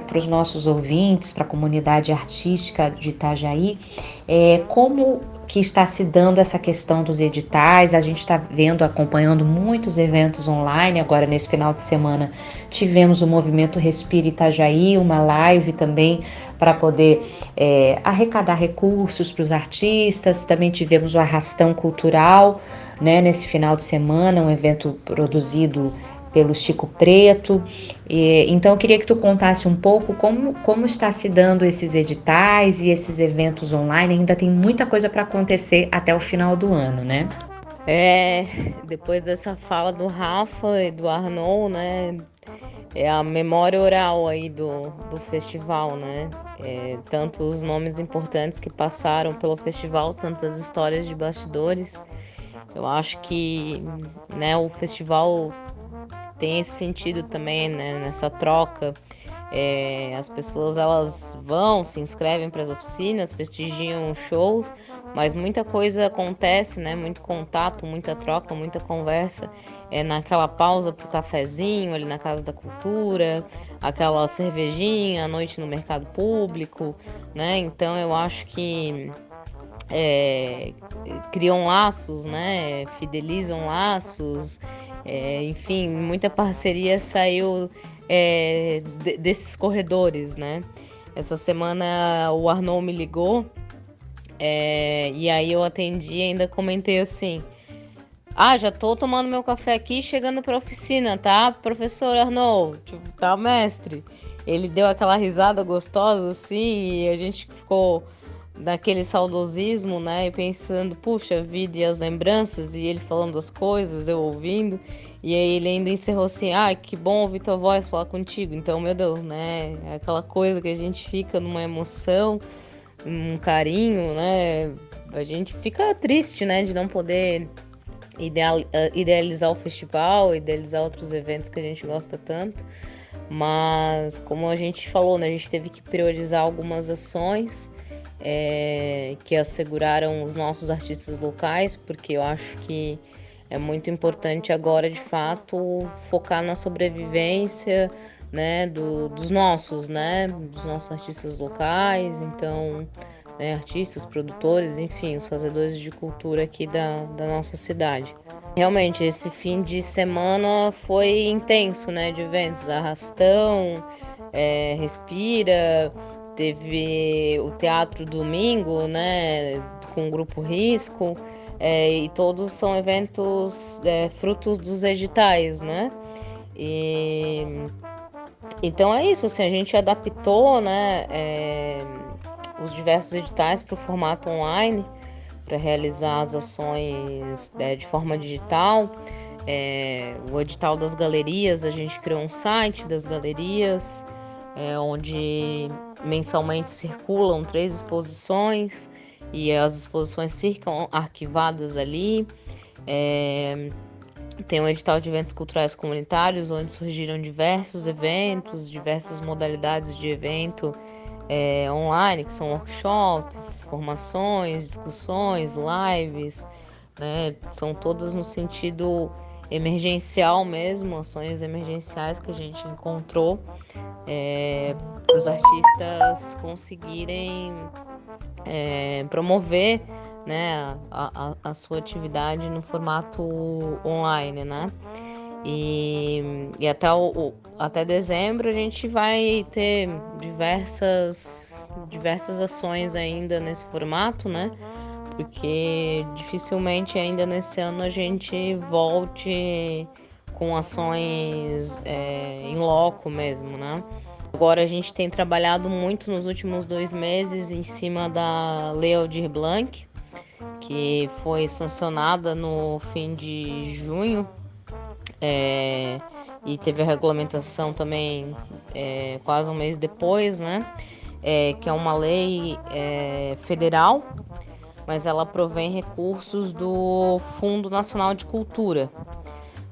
para os nossos ouvintes, para a comunidade artística de Itajaí, como que está se dando essa questão dos editais. A gente está acompanhando muitos eventos online. Agora, nesse final de semana, tivemos o Movimento Respira Itajaí, uma live também para poder arrecadar recursos para os artistas. Também tivemos o Arrastão Cultural, né, nesse final de semana, um evento produzido pelo Chico Preto. Então eu queria que tu contasse um pouco como está se dando esses editais e esses eventos online. Ainda tem muita coisa para acontecer até o final do ano, né? Depois dessa fala do Rafa e do Arnold, né, é a memória oral aí do festival, né? Tanto os nomes importantes que passaram pelo festival, tantas histórias de bastidores. Eu acho que, né, o festival tem esse sentido também, né, nessa troca. As pessoas, elas vão, se inscrevem para as oficinas, prestigiam shows, mas muita coisa acontece, né, muito contato, muita troca, muita conversa, naquela pausa para o cafezinho ali na Casa da Cultura, aquela cervejinha à noite no mercado público, né? Então eu acho que criam laços, né, fidelizam laços. Enfim, muita parceria saiu desses corredores, né? Essa semana o Arnold me ligou e aí eu atendi e ainda comentei assim: já tô tomando meu café aqui, chegando pra oficina, tá, professor Arnold? Tipo, tá, mestre? Ele deu aquela risada gostosa assim e a gente ficou naquele saudosismo, né, e pensando, puxa vida, e as lembranças, e ele falando as coisas, eu ouvindo, e aí ele ainda encerrou assim: que bom ouvir tua voz, falar contigo. Então, meu Deus, né, é aquela coisa que a gente fica numa emoção, um carinho, né, a gente fica triste, né, de não poder idealizar o festival, idealizar outros eventos que a gente gosta tanto, mas como a gente falou, né, a gente teve que priorizar algumas ações que asseguraram os nossos artistas locais, porque eu acho que é muito importante agora, de fato, focar na sobrevivência, né, dos nossos artistas locais. Então, né, artistas, produtores, enfim, os fazedores de cultura aqui da nossa cidade. Realmente, esse fim de semana foi intenso, né, de eventos. Arrastão, Respira, teve o Teatro Domingo, né, com o Grupo Risco, e todos são eventos frutos dos editais, né? Então é isso, assim, a gente adaptou, né, os diversos editais para o formato online, para realizar as ações de forma digital. O edital das galerias, a gente criou um site das galerias, onde mensalmente circulam 3 exposições e as exposições ficam arquivadas ali. Tem um edital de eventos culturais comunitários, onde surgiram diversos eventos, diversas modalidades de evento online, que são workshops, formações, discussões, lives, né? São todas no sentido emergencial mesmo, ações emergenciais que a gente encontrou para os artistas conseguirem promover, né, a sua atividade no formato online, né? E até dezembro a gente vai ter diversas ações ainda nesse formato, né? Porque dificilmente ainda nesse ano a gente volte com ações em loco mesmo, né? Agora a gente tem trabalhado muito nos últimos 2 meses em cima da Lei Aldir Blanc, que foi sancionada no fim de junho, e teve a regulamentação também quase um mês depois, né? Que é uma lei federal, mas ela provém recursos do Fundo Nacional de Cultura,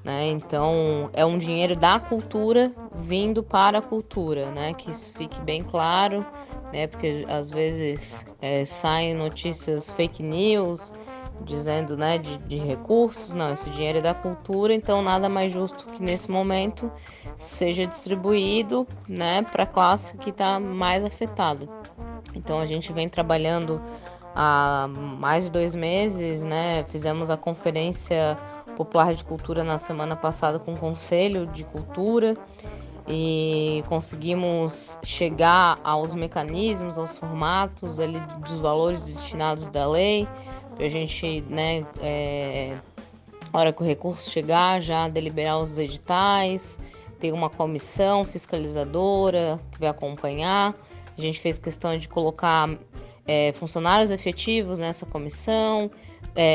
né? Então, é um dinheiro da cultura vindo para a cultura, né? Que isso fique bem claro, né? Porque às vezes saem notícias fake news dizendo, né, de recursos. Não, esse dinheiro é da cultura, então nada mais justo que nesse momento seja distribuído, né, para a classe que está mais afetada. Então a gente vem trabalhando há mais de 2 meses, né? Fizemos a Conferência Popular de Cultura na semana passada com o Conselho de Cultura e conseguimmu chegar aos mecanismos, aos formatos ali dos valores destinados da lei, para a gente, né, na hora que o recurso chegar, já deliberar os editais, ter uma comissão fiscalizadora que vai acompanhar. A gente fez questão de colocar funcionários efetivos nessa comissão,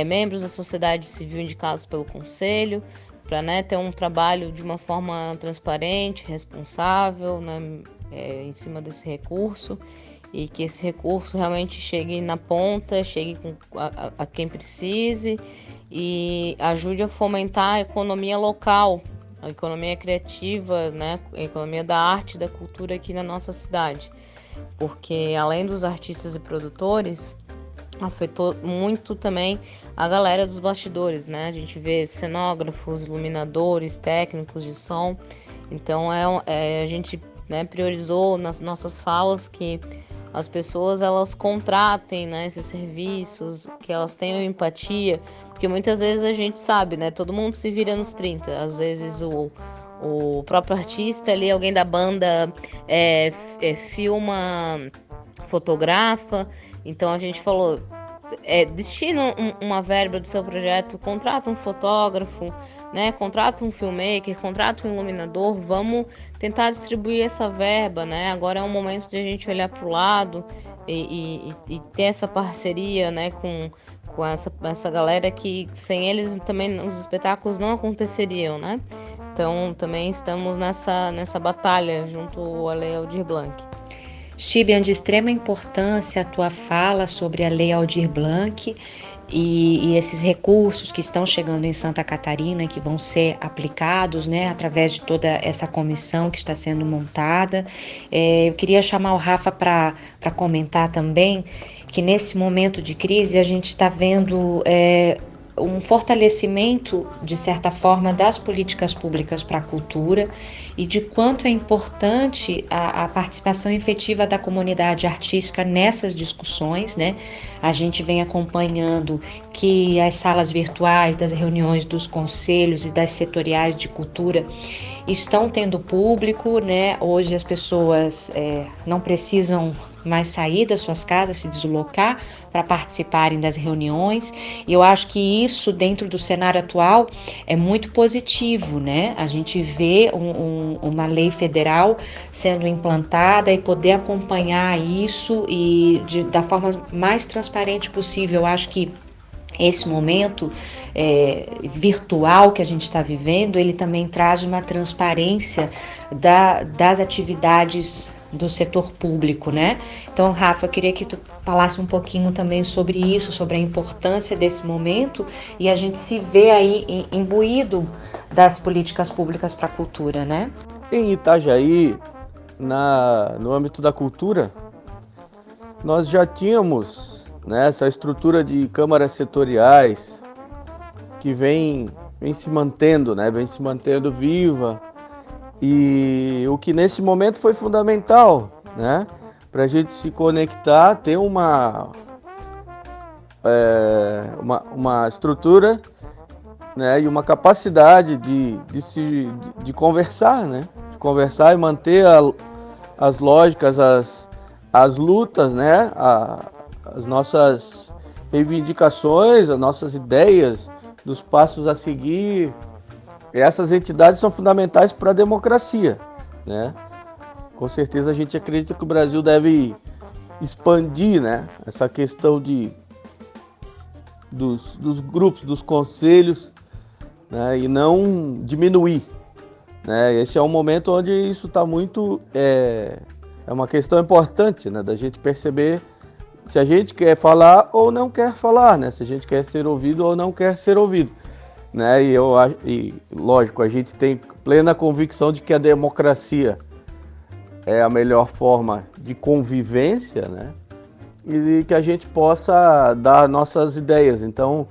membros da sociedade civil indicados pelo Conselho, para, né, ter um trabalho de uma forma transparente, responsável, né, em cima desse recurso, e que esse recurso realmente chegue na ponta, chegue a quem precise e ajude a fomentar a economia local, a economia criativa, né, a economia da arte e da cultura aqui na nossa cidade. Porque além dos artistas e produtores, afetou muito também a galera dos bastidores, né? A gente vê cenógrafos, iluminadores, técnicos de som. Então a gente, né, priorizou nas nossas falas que as pessoas elas contratem, né, esses serviços, que elas tenham empatia, porque muitas vezes a gente sabe, né? Todo mundo se vira nos 30, às vezes o próprio artista ali, alguém da banda filma, fotografa. Então a gente falou, destina uma verba do seu projeto, contrata um fotógrafo, né? Contrata um filmmaker, contrata um iluminador, vamos tentar distribuir essa verba, né? Agora é um momento de a gente olhar para o lado e ter essa parceria, né, com essa galera que sem eles também os espetáculos não aconteceriam, né? Então também estamos nessa batalha junto à Lei Aldir Blanc. Chibian, de extrema importância a tua fala sobre a Lei Aldir Blanc e esses recursos que estão chegando em Santa Catarina, que vão ser aplicados, né, através de toda essa comissão que está sendo montada. Eu queria chamar o Rafa para comentar também que nesse momento de crise a gente está vendo um fortalecimento, de certa forma, das políticas públicas para a cultura e de quanto é importante a participação efetiva da comunidade artística nessas discussões, né? A gente vem acompanhando que as salas virtuais das reuniões dos conselhos e das setoriais de cultura estão tendo público, né? Hoje as pessoas não precisam mais sair das suas casas, se deslocar para participarem das reuniões. E eu acho que isso, dentro do cenário atual, é muito positivo, né? A gente vê uma lei federal sendo implantada e poder acompanhar isso e da forma mais transparente possível. Eu acho que esse momento virtual que a gente está vivendo, ele também traz uma transparência das atividades do setor público, né? Então, Rafa, eu queria que tu falasse um pouquinho também sobre isso, sobre a importância desse momento e a gente se vê aí imbuído das políticas públicas para a cultura, né? Em Itajaí, no âmbito da cultura, nós já tínhamos, né, essa estrutura de câmaras setoriais que vem se mantendo, né, vem se mantendo viva. E o que nesse momento foi fundamental, né, para a gente se conectar, ter uma estrutura, né, e uma capacidade de conversar, né, de conversar e manter as lógicas, as lutas, né, as nossas reivindicações, as nossas ideias, dos passos a seguir. Essas entidades são fundamentais para a democracia, né? Com certeza a gente acredita que o Brasil deve expandir, né, essa questão dos grupos, dos conselhos, né, e não diminuir, né? Esse é um momento onde isso está muito... É uma questão importante, né? Da gente perceber se a gente quer falar ou não quer falar, né? Se a gente quer ser ouvido ou não quer ser ouvido, né? E lógico, a gente tem plena convicção de que a democracia é a melhor forma de convivência, né? E que a gente possa dar nossas ideias. Então,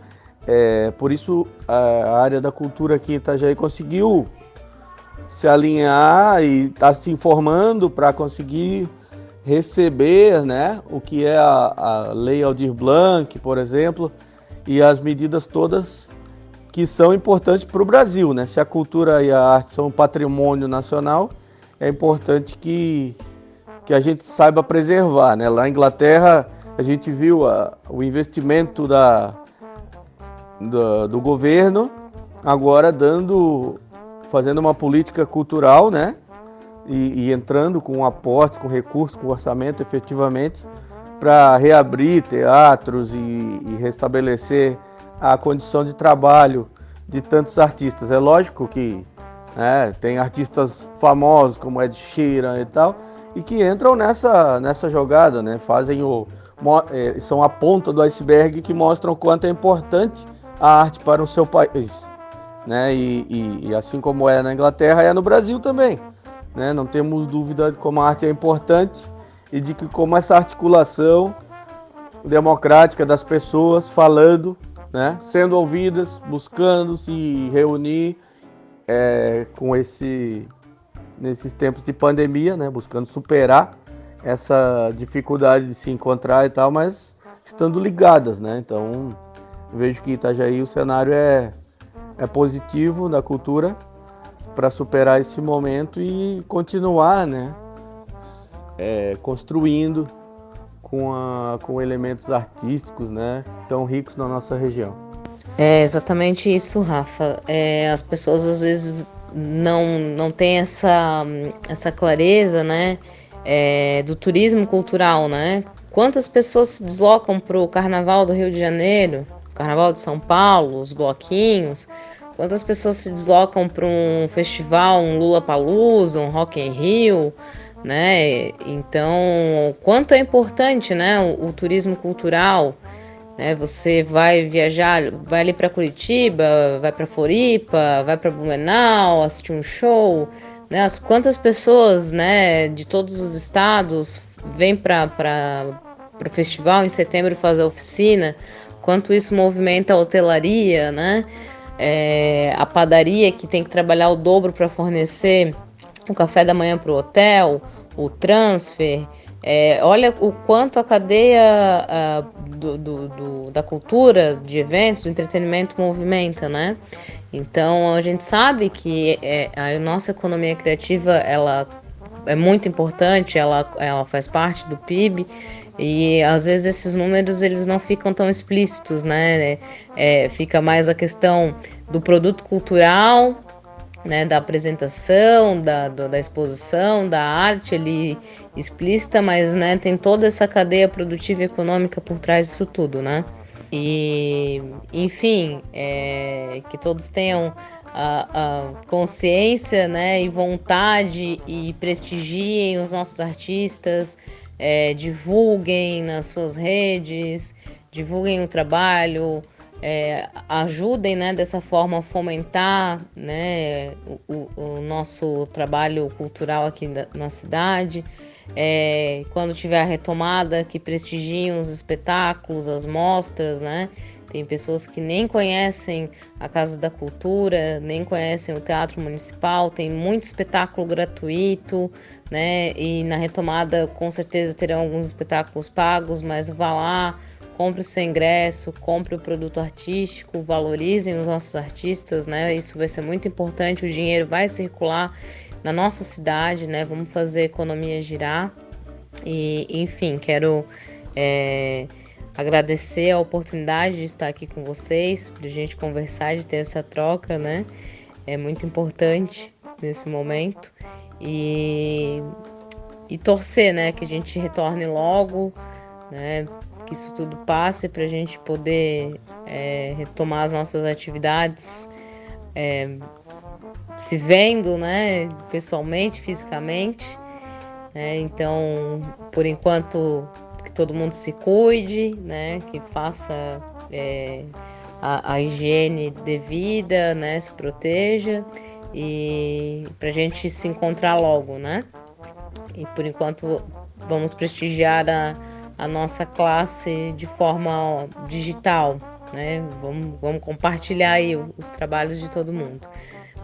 por isso a área da cultura aqui em Itajaí conseguiu se alinhar e está se informando para conseguir receber, né, o que é a Lei Aldir Blanc, por exemplo, e as medidas todas que são importantes para o Brasil, né? Se a cultura e a arte são um patrimônio nacional, é importante que a gente saiba preservar, né? Lá na Inglaterra, a gente viu o investimento do governo agora fazendo uma política cultural, né? E entrando com aportes, com recursos, com orçamento, efetivamente, para reabrir teatros e restabelecer a condição de trabalho de tantos artistas. É lógico que, né, tem artistas famosos como Ed Sheeran e tal, e que entram nessa jogada, né? São a ponta do iceberg que mostram o quanto é importante a arte para o seu país, né? E assim como é na Inglaterra, é no Brasil também, né? Não temos dúvida de como a arte é importante e de que como essa articulação democrática das pessoas falando, né? Sendo ouvidas, buscando se reunir nesses tempos de pandemia, né? Buscando superar essa dificuldade de se encontrar e tal, mas estando ligadas, né? Então, vejo que em Itajaí o cenário é positivo da cultura para superar esse momento e continuar, né? Construindo com elementos artísticos, né? Tão ricos na nossa região. É exatamente isso, Rafa. As pessoas às vezes não têm essa clareza, né? Do turismo cultural, né? Quantas pessoas se deslocam para o Carnaval do Rio de Janeiro, Carnaval de São Paulo, os bloquinhos? Quantas pessoas se deslocam para um festival, um Lollapalooza, um Rock in Rio, né? Então, quanto é importante, né, o turismo cultural, né? Você vai viajar, vai ali para Curitiba, vai para Floripa, vai para Blumenau, assistir um show, né? Quantas pessoas, né, de todos os estados vêm para o festival em setembro fazer oficina? Quanto isso movimenta a hotelaria, né? A padaria que tem que trabalhar o dobro para fornecer o café da manhã para o hotel, o transfer. Olha o quanto a cadeia da cultura, de eventos, do entretenimento movimenta, né? Então a gente sabe que a nossa economia criativa ela é muito importante, ela faz parte do PIB. E às vezes esses números eles não ficam tão explícitos, né? Fica mais a questão do produto cultural, né? Da apresentação, da exposição, da arte ali explícita, mas, né, tem toda essa cadeia produtiva e econômica por trás disso tudo, né? E, enfim, que todos tenham a consciência, né, e vontade e prestigiem os nossos artistas, divulguem nas suas redes, divulguem o trabalho, ajudem, né, dessa forma a fomentar, né, o nosso trabalho cultural aqui na cidade. Quando tiver a retomada, que prestigiem os espetáculos, as mostras, né? Tem pessoas que nem conhecem a Casa da Cultura, nem conhecem o Teatro Municipal, tem muito espetáculo gratuito, né? E na retomada, com certeza, terão alguns espetáculos pagos, mas vá lá, compre o seu ingresso, compre o produto artístico, valorizem os nossos artistas, né? Isso vai ser muito importante, o dinheiro vai circular na nossa cidade, né? Vamos fazer a economia girar. E, enfim, quero agradecer a oportunidade de estar aqui com vocês, de a gente conversar, de ter essa troca, né? É muito importante nesse momento. E torcer, né? Que a gente retorne logo, né? Que isso tudo passe para a gente poder retomar as nossas atividades se vendo, né, pessoalmente, fisicamente. Então, por enquanto, que todo mundo se cuide, né, que faça a higiene devida, né, se proteja, e pra gente se encontrar logo, né? E por enquanto vamos prestigiar a nossa classe de forma digital, né? Vamos compartilhar aí os trabalhos de todo mundo.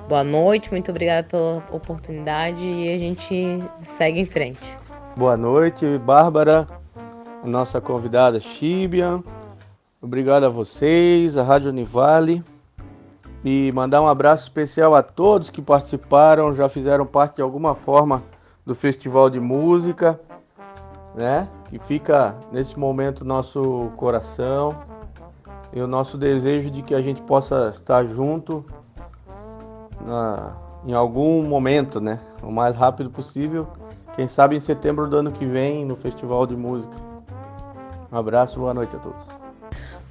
Boa noite, muito obrigada pela oportunidade e a gente segue em frente. Boa noite, Bárbara, a nossa convidada Shibian. Obrigado a vocês, a Rádio Univale. E mandar um abraço especial a todos que participaram, já fizeram parte de alguma forma do Festival de Música, né? Que fica nesse momento nosso coração e o nosso desejo de que a gente possa estar junto em algum momento, né? O mais rápido possível. Quem sabe em setembro do ano que vem no Festival de Música. Um abraço, boa noite a todos.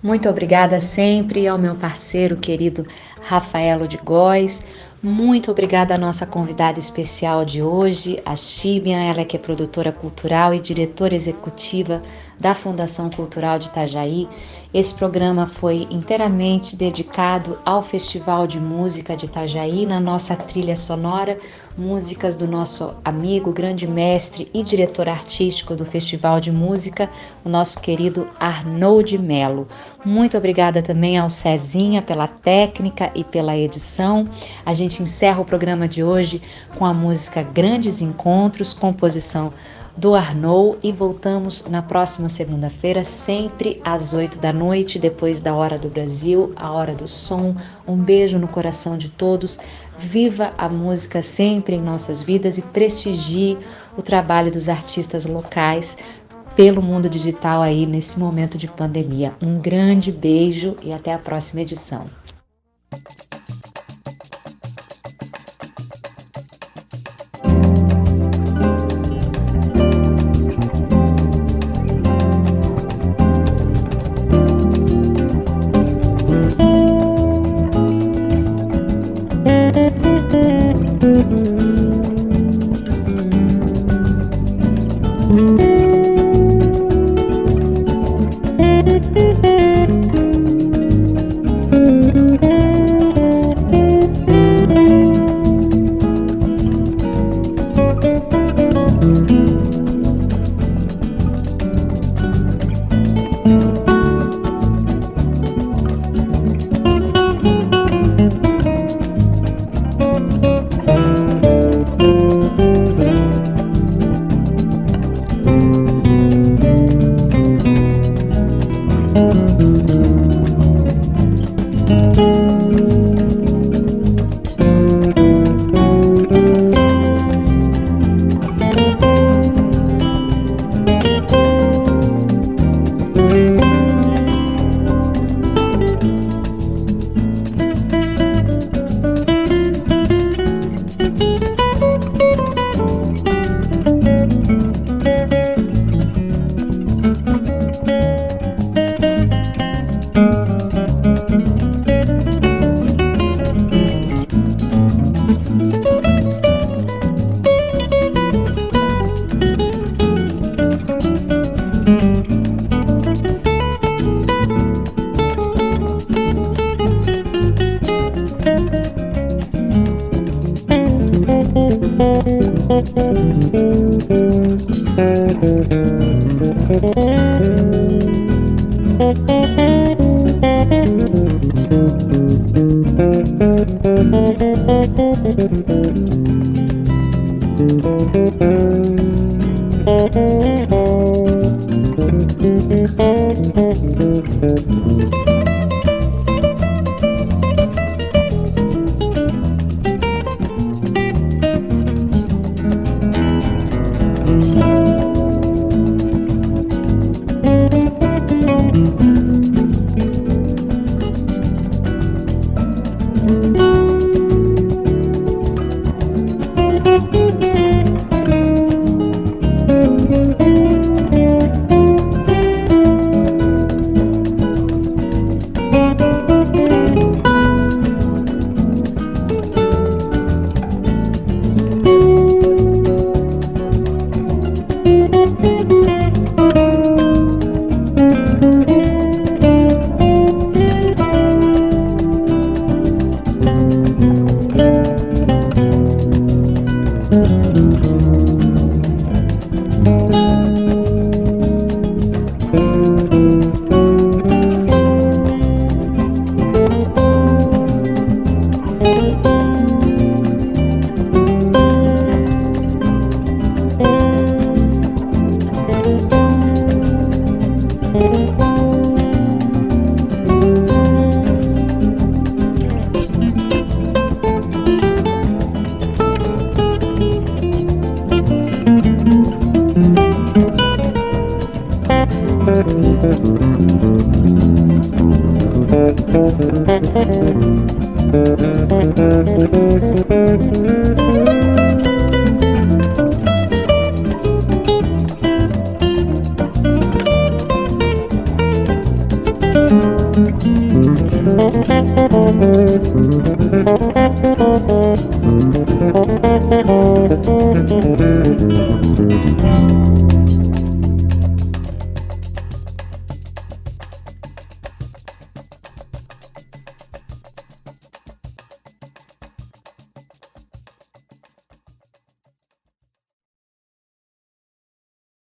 Muito obrigada sempre ao meu parceiro querido Rafaelo de Góes. Muito obrigada à nossa convidada especial de hoje, a Shibian, ela que é produtora cultural e diretora executiva da Fundação Cultural de Itajaí. Esse programa foi inteiramente dedicado ao Festival de Música de Itajaí, na nossa trilha sonora, músicas do nosso amigo, grande mestre e diretor artístico do Festival de Música, o nosso querido Arnold Melo. Muito obrigada também ao Cezinha pela técnica e pela edição. A gente encerra o programa de hoje com a música Grandes Encontros, composição do Arnold, e voltamos na próxima segunda-feira, sempre às 8 da noite, depois da Hora do Brasil, a Hora do Som. Um beijo no coração de todos. Viva a música sempre em nossas vidas e prestigie o trabalho dos artistas locais pelo mundo digital aí nesse momento de pandemia. Um grande beijo e até a próxima edição.